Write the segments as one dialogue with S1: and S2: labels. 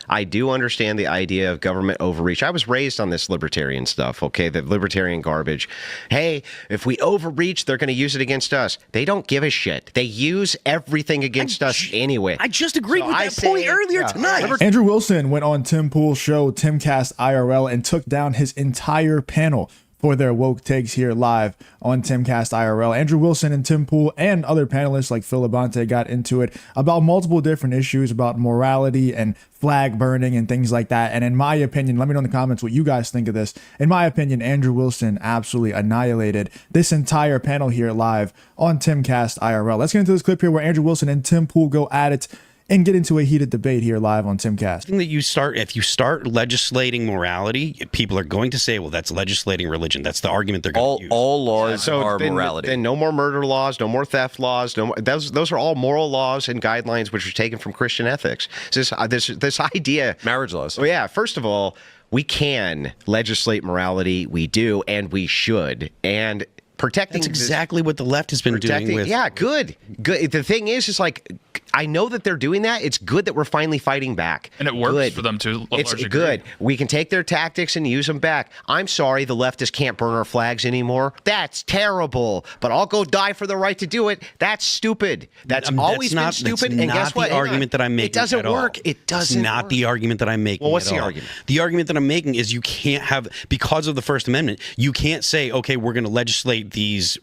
S1: I do understand the idea of government overreach. I was raised on this libertarian stuff, okay, the libertarian garbage. Hey, if we overreach, they're going to use it against us. They don't give a shit. They use everything against us anyway.
S2: I just agreed with that point earlier tonight.
S3: Andrew Wilson went on Tim Pool's show, Timcast IRL, and took down his entire panel for their woke takes here live on Timcast IRL. Andrew Wilson and Tim Pool and other panelists like Phil Labonte got into it about multiple different issues about morality and flag burning and things like that. And in my opinion, let me know in the comments what you guys think of this. In my opinion, Andrew Wilson absolutely annihilated this entire panel here live on Timcast IRL. Let's get into this clip here where Andrew Wilson and Tim Pool go at it and get into a heated debate here live on Timcast.
S2: If you start legislating morality, people are going to say, well, that's legislating religion. That's the argument they're going to use.
S4: All laws are morality.
S1: Then no more murder laws, no more theft laws. No more, those are all moral laws and guidelines which are taken from Christian ethics. This idea.
S4: Marriage laws.
S1: Oh, yeah. First of all, we can legislate morality. We do, and we should. And protecting.
S2: That's exactly what the left has been doing with.
S1: Yeah, good. The thing is like, I know that they're doing that. It's good that we're finally fighting back.
S5: And it works for them to a
S1: It's
S5: large
S1: good.
S5: degree.
S1: We can take their tactics and use them back. I'm sorry the leftists can't burn our flags anymore. That's terrible. But I'll go die for the right to do it. That's stupid. That's always been stupid. And guess what?
S2: The argument that I'm making.
S1: It doesn't work. It doesn't.
S2: It's not the argument that I'm making.
S1: Well, what's the argument?
S2: The argument that I'm making is you can't have, because of the First Amendment, you can't say, okay, we're going to legislate these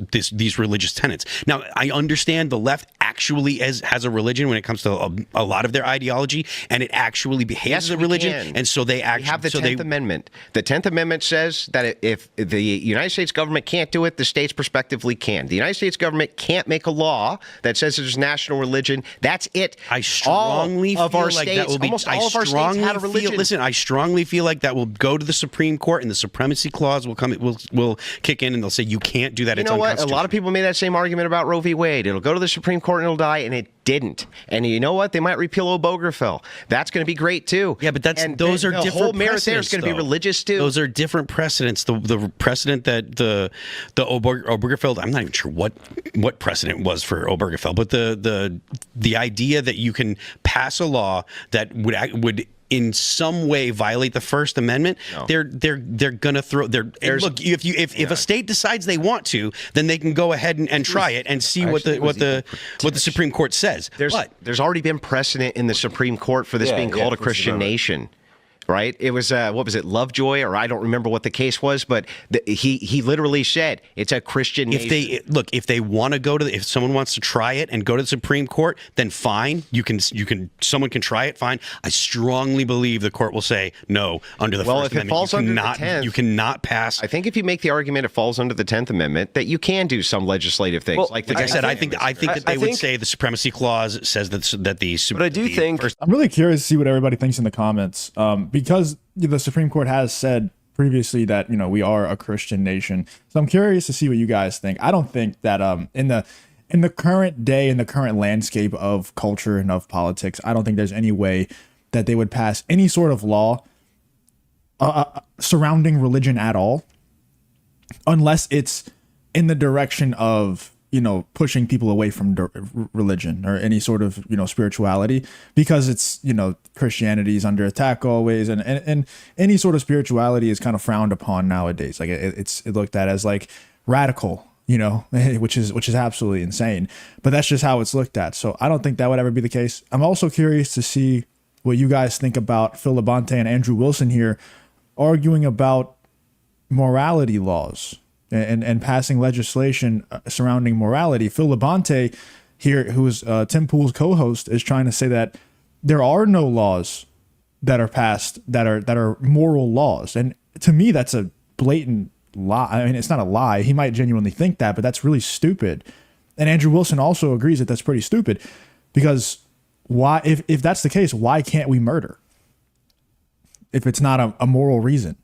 S2: religious tenets. Now, I understand the left actually has a religion when it comes to a lot of their ideology, and it actually behaves as a religion, and so they actually
S1: have the 10th Amendment. The 10th Amendment says that if the United States government can't do it, the states prospectively can. The United States government can't make a law that says there's national religion. That's it.
S2: I strongly feel like that will be.
S1: Almost all of our states had a religion.
S2: Listen, I strongly feel like that will go to the Supreme Court, and the supremacy clause will kick in, and they'll say you can't do that.
S1: You know what? A lot of people made that same argument about Roe v. Wade. It'll go to the Supreme Court and it'll die, and it didn't. And you know what? They might repeal Obergefell. That's going to be great too.
S2: Yeah, but those are different.
S1: The whole merit
S2: precedents,
S1: there is going to be religious too.
S2: Those are different precedents. The precedent that the Obergefell, I'm not even sure what precedent was for Obergefell, but the idea that you can pass a law that would in some way violate the First Amendment, they're gonna throw look, if a state decides they want to, then they can go ahead and try it and see what the Supreme Court says.
S1: There's already been precedent in the Supreme Court for this being called a Christian nation. Right? It was, what was it, Lovejoy? Or I don't remember what the case was, but he literally said it's a Christian nation.
S2: If they want to go to, if someone wants to try it and go to the Supreme Court, then fine. Someone can try it, fine. I strongly believe the court will say, no, under the First Amendment, you cannot pass.
S1: I think if you make the argument it falls under the 10th Amendment, that you can do some legislative things.
S2: Well, like I said, I think that they would say the Supremacy Clause says that the.
S4: But I do think.
S3: I'm really curious to see what everybody thinks in the comments. Because the Supreme Court has said previously that, we are a Christian nation. So I'm curious to see what you guys think. I don't think that in the current day, in the current landscape of culture and of politics, I don't think there's any way that they would pass any sort of law surrounding religion at all, unless it's in the direction of pushing people away from religion or any sort of, spirituality, because it's, Christianity is under attack always. And any sort of spirituality is kind of frowned upon nowadays. Like it's looked at as like radical, which is absolutely insane, but that's just how it's looked at. So I don't think that would ever be the case. I'm also curious to see what you guys think about Phil Labonte and Andrew Wilson here arguing about morality laws and passing legislation surrounding morality. Phil Labonte here, who is Tim Pool's co-host, is trying to say that there are no laws that are passed that are moral laws. And to me, that's a blatant lie. I mean, it's not a lie. He might genuinely think that, but that's really stupid. And Andrew Wilson also agrees that that's pretty stupid, because why, if that's the case, why can't we murder if it's not a moral reason?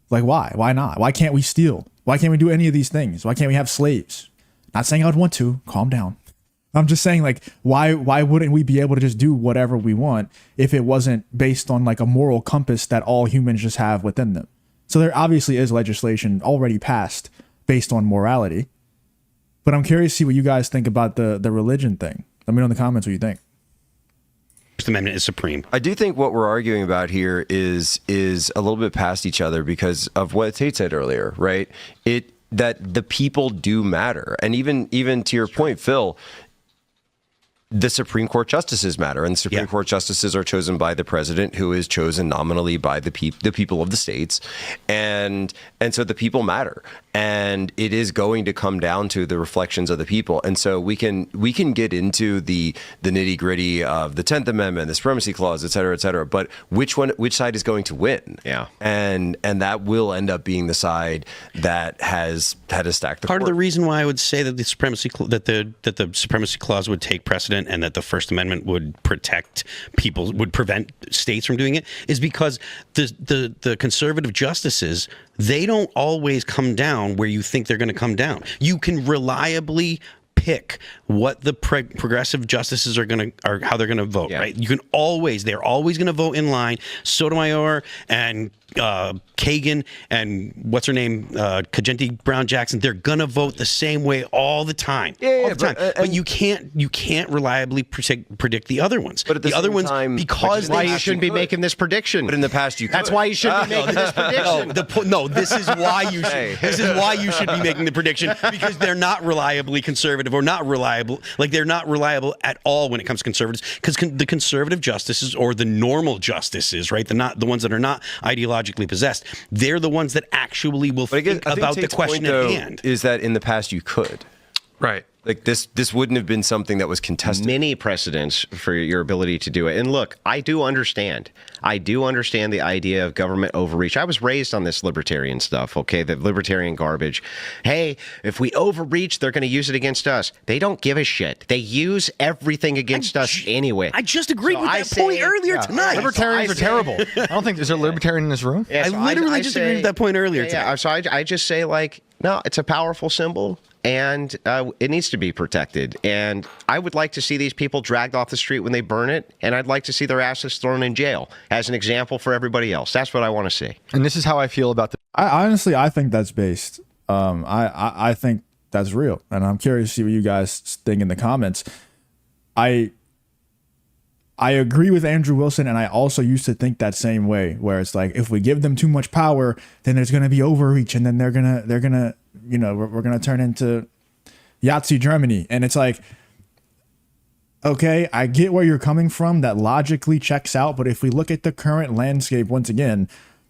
S3: Like, why not? Why can't we steal? Why can't we do any of these things? Why can't we have slaves? Not saying I would want to. Calm down. I'm just saying, like, why wouldn't we be able to just do whatever we want if it wasn't based on like a moral compass that all humans just have within them? So there obviously is legislation already passed based on morality. But I'm curious to see what you guys think about the religion thing. Let me know in the comments what you think.
S2: First Amendment is supreme.
S4: I do think what we're arguing about here is a little bit past each other because of what Tate said earlier, right? That the people do matter. And even to your point, Phil, the Supreme Court justices matter, and the Supreme Court justices are chosen by the president, who is chosen nominally by the people of the states, and so the people matter, and it is going to come down to the reflections of the people. And so we can get into the nitty gritty of the 10th Amendment, the Supremacy Clause, et cetera, but which side is going to win? Yeah, and that will end up being the side that has had to stack the
S2: Part
S4: court.
S2: of the reason why I would say that the Supremacy Clause would take precedent and that the First Amendment would protect people, would prevent states from doing it, is because the conservative justices, they don't always come down where you think they're going to come down. You can reliably pick what the progressive justices are how they're going to vote, right? You can they're always going to vote in line. Sotomayor and Kagan and what's her name, Kajenti Brown Jackson, they're gonna vote the same way all the time. But you can't reliably predict the other ones.
S4: But at the
S2: other
S4: same time,
S2: because
S1: why you shouldn't be making this prediction.
S4: But in the past, you could.
S1: That's why you shouldn't be making this prediction.
S2: This is why you should. This is why you should be making the prediction, because they're not reliably conservative, or not reliable. Like, they're not reliable at all when it comes to conservatives, because the conservative justices, or the normal justices, right? The ones that are not ideologically possessed, they're the ones that actually will think about the question at hand.
S4: Is that in the past you could,
S5: right?
S4: Like this wouldn't have been something that was contested.
S1: Many precedents for your ability to do it. And look, I do understand the idea of government overreach. I was raised on this libertarian stuff, okay, the libertarian garbage. Hey, if we overreach, they're going to use it against us. They don't give a shit. They use everything against us anyway.
S2: I just agreed with that point earlier tonight.
S5: Libertarians are terrible. I don't think, is there a libertarian in this room?
S1: Yeah, so
S2: I literally just agreed with that point earlier tonight.
S1: Yeah, so I just say, like, no, it's a powerful symbol. And it needs to be protected. And I would like to see these people dragged off the street when they burn it. And I'd like to see their asses thrown in jail as an example for everybody else. That's what I want to see.
S5: And this is how I feel about the.
S3: I think that's based. I think that's real. And I'm curious to see what you guys think in the comments. I agree with Andrew Wilson, and I also used to think that same way, where it's like, if we give them too much power, then there's going to be overreach, and then they're gonna, you know, we're gonna turn into Yahtzee Germany. And it's like, okay, I get where you're coming from. That logically checks out. But if we look at the current landscape, once again,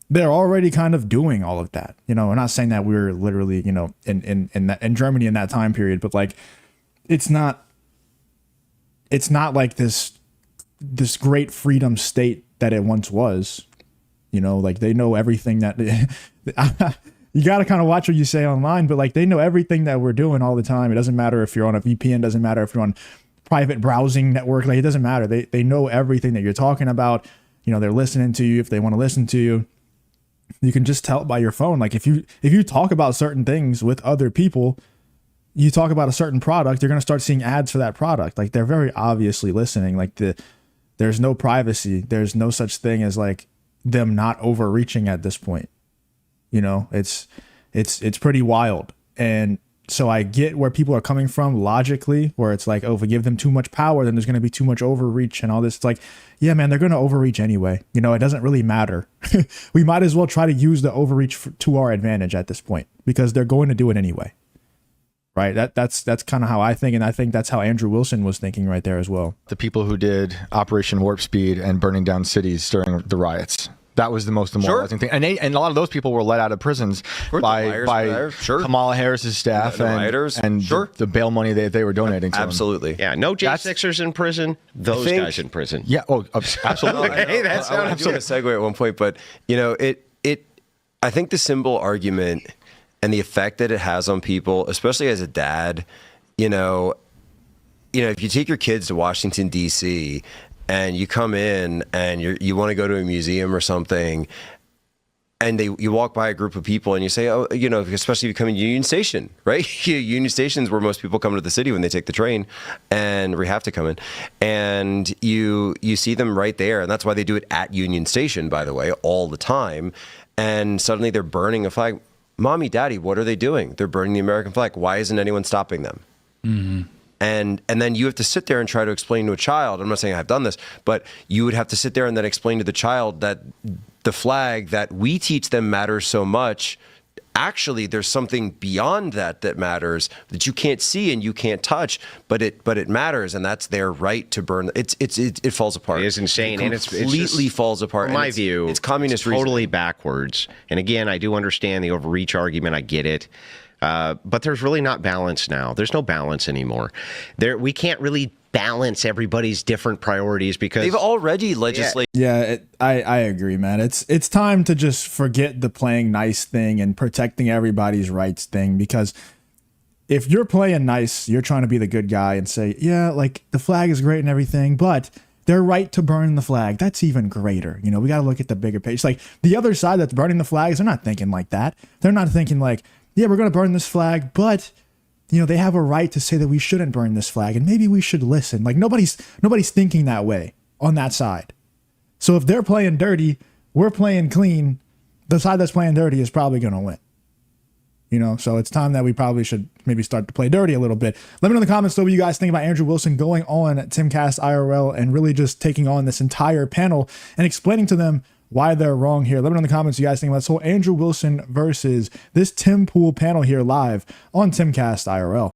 S3: they're already kind of doing all of that. You know, we're not saying that we're literally, you know, in Germany in that time period, but like, it's not like this great freedom state that it once was. You know, like, they know everything that you got to kind of watch what you say online, but like, they know everything that we're doing all the time. It doesn't matter if you're on a VPN, doesn't matter if you're on private browsing network, like, it doesn't matter. They know everything that you're talking about. You know, they're listening to you if they want to listen to you. You can just tell by your phone. Like, if you talk about certain things with other people, you talk about a certain product, you're going to start seeing ads for that product. Like, they're very obviously listening. Like, there's no privacy. There's no such thing as like them not overreaching at this point. You know, it's pretty wild. And so I get where people are coming from logically, where it's like, oh, if we give them too much power, then there's going to be too much overreach and all this. It's like, yeah, man, they're going to overreach anyway. You know, it doesn't really matter. We might as well try to use the overreach to our advantage at this point, because they're going to do it anyway. Right. That's kind of how I think. And I think that's how Andrew Wilson was thinking right there as well.
S5: The people who did Operation Warp Speed and burning down cities during the riots. That was the most demoralizing thing. And a lot of those people were let out of prisons by Kamala Harris's staff and the bail money they were donating to
S4: Absolutely.
S5: them.
S1: Yeah, no J6ers in prison, those guys in prison.
S5: Yeah, absolutely.
S4: Hey, that's I want to do a segue at one point, but you know, I think the symbol argument and the effect that it has on people, especially as a dad, you know, if you take your kids to Washington, D.C., and you come in and you want to go to a museum or something, and you walk by a group of people and you say, oh, you know, especially if you come in Union Station, right? Union Station's where most people come to the city when they take the train, and we have to come in, and you see them right there, and that's why they do it at Union Station, by the way, all the time. And suddenly they're burning a flag. Mommy, Daddy, what are they doing? They're burning the American flag. Why isn't anyone stopping them?
S5: Mm-hmm.
S4: and then you have to sit there and try to explain to a child. I'm not saying I've done this, but you would have to sit there and then explain to the child that the flag that we teach them matters so much. Actually, there's something beyond that matters that you can't see and you can't touch, but it matters, and that's their right to burn. It falls apart.
S1: It is insane,
S4: and it's completely falls apart.
S1: In my view,
S4: it's communist.
S1: It's totally backwards. And again, I do understand the overreach argument. I get it. But there's really not balance now. There's no balance anymore. We can't really balance everybody's different priorities because
S4: they've already legislated.
S3: Yeah, I agree, man. It's time to just forget the playing nice thing and protecting everybody's rights thing, because if you're playing nice, you're trying to be the good guy and say, yeah, like the flag is great and everything, but their right to burn the flag, that's even greater. You know, we got to look at the bigger picture. Like the other side that's burning the flags, they're not thinking like that. They're not thinking like, yeah, we're going to burn this flag, but you know, they have a right to say that we shouldn't burn this flag and maybe we should listen. Like nobody's thinking that way on that side. So if they're playing dirty, we're playing clean, the side that's playing dirty is probably going to win. You know, so it's time that we probably should maybe start to play dirty a little bit. Let me know in the comments though what you guys think about Andrew Wilson going on at Timcast IRL and really just taking on this entire panel and explaining to them why they're wrong here. Let me know in the comments what you guys think about this whole Andrew Wilson versus this Tim Pool panel here live on Timcast IRL.